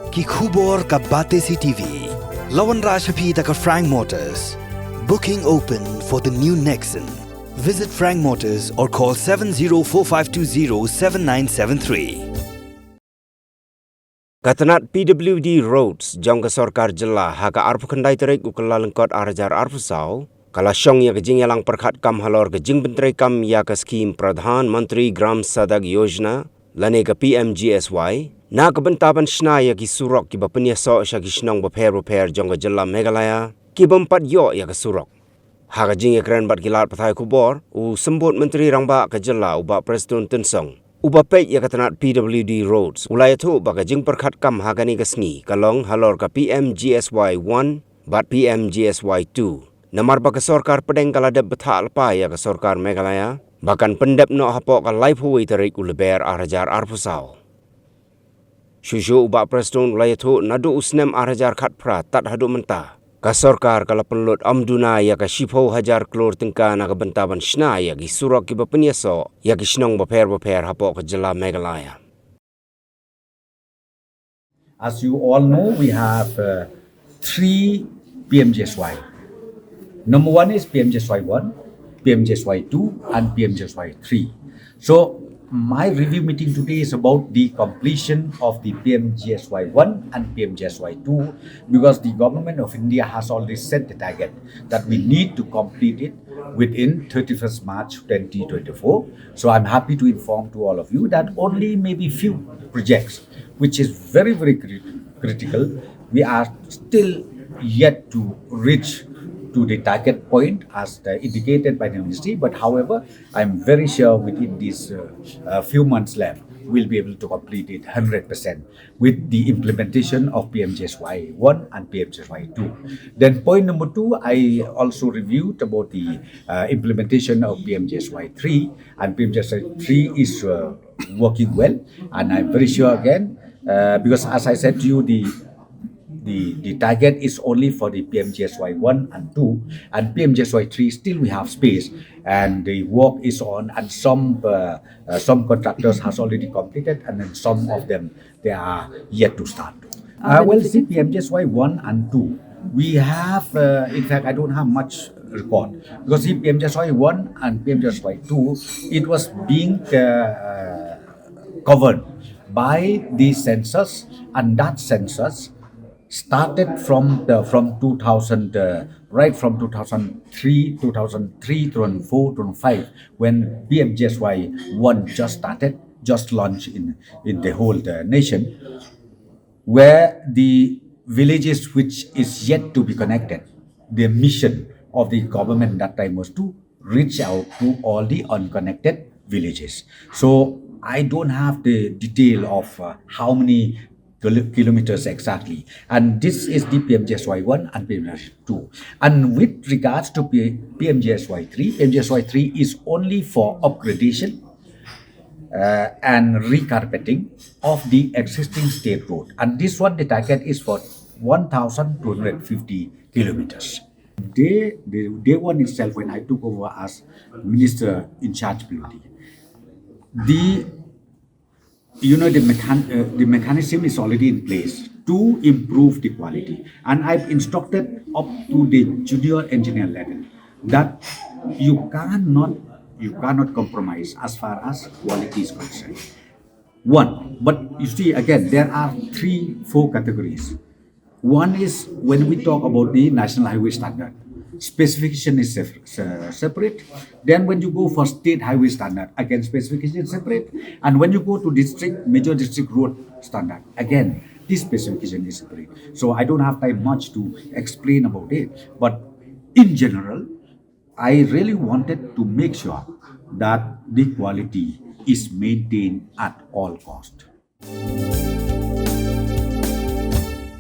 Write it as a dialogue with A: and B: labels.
A: ki khubor ka bate si TV. Lawan Rashapi taka Frank Motors. Booking open for the new Nexon. Visit Frank Motors or call 7045207973.
B: Katanat PWD roads jong ka Sorkar jela haka arpu kendai terik ukala lengkot arajar arpu sau kala syong ya kejing yalang perkhat kam halor kejing bentrai kam ya ka skim Pradhan Mantri Gram Sadag Yojana lane ka Pmgsy na ka bentaban Shna ya ki Surok ki bapenya so sya ki Shnong baper jong ka jela Meghalaya ki bempat yo ya ka Surok. Haka jing ya keren bat kilat pathai kubor u sembut Menteri Rangba ka jela uba Presiden Tensong. Uba pek ya katanat PWD roads ulaya tu baka jing perkhat kam hagani kasngi kalong halor ka Pmgsy 1 bat Pmgsy 2 namar baka Sorkar pedeng kaladap betha alpa ya ka Sorkar Meghalaya bahkan pendep no hapok ka live huwi tarik uleber arajar arpusau Shushu uba Presiden ulaya tu Naduh usnem arajar khat pra tat hadu mentah ka Sorkar kala Pynlut amduna ya ka shipho hajar Klur tingka na ka bentaban Shna ya ki Surok ki bapenya so ya ki Shnong baper hapok ka jela Meghalaya.
C: As you all know, we have three Pmgsy. Number one is Pmgsy 1, Pmgsy 2, and Pmgsy 3. So my review meeting today is about the completion of the Pmgsy 1 and Pmgsy 2 because the government of India has already set the target that we need to complete it within 31st March 2024. So I'm happy to inform to all of you that only maybe few projects, which is very, very critical, we are still yet to reach to the target point as indicated by the ministry. But however, I'm very sure within these few months left, we'll be able to complete it 100% with the implementation of Pmgsy 1 and Pmgsy 2. Then point number 2, I also reviewed about the implementation of Pmgsy 3, and Pmgsy 3 is working well, and I'm very sure again, because as I said to you, the target is only for the Pmgsy 1 and 2, and Pmgsy 3 still we have space and the work is on, and some contractors has already completed and then some of them they are yet to start. Well, see, Pmgsy 1 and 2 we have in fact I don't have much record because see, Pmgsy 1 and Pmgsy 2 it was being covered by the census, and that census started from 2000 right from 2003 2004 2005 when Pmgsy 1 just launched in the whole nation, where the villages which is yet to be connected, the mission of the government that time was to reach out to all the unconnected villages. So I don't have the detail of how many kilometers exactly, and this is the Pmgsy 1 and Pmgsy 2. And with regards to Pmgsy 3, Pmgsy 3 is only for upgradation and recarpeting of the existing state road, and this one the target is for 1,250 kilometers. The day one itself, when I took over as minister in charge PWD, the the mechanism is already in place to improve the quality, and I've instructed up to the junior engineer level that you cannot compromise as far as quality is concerned. One, but you see again there are 3-4 categories. One is when we talk about the national highway standard, specification is separate. Then when you go for state highway standard, again specification is separate. And when you go to major district road standard, again this specification is separate. So I don't have time much to explain about it. But in general, I really wanted to make sure that the quality is maintained at all cost.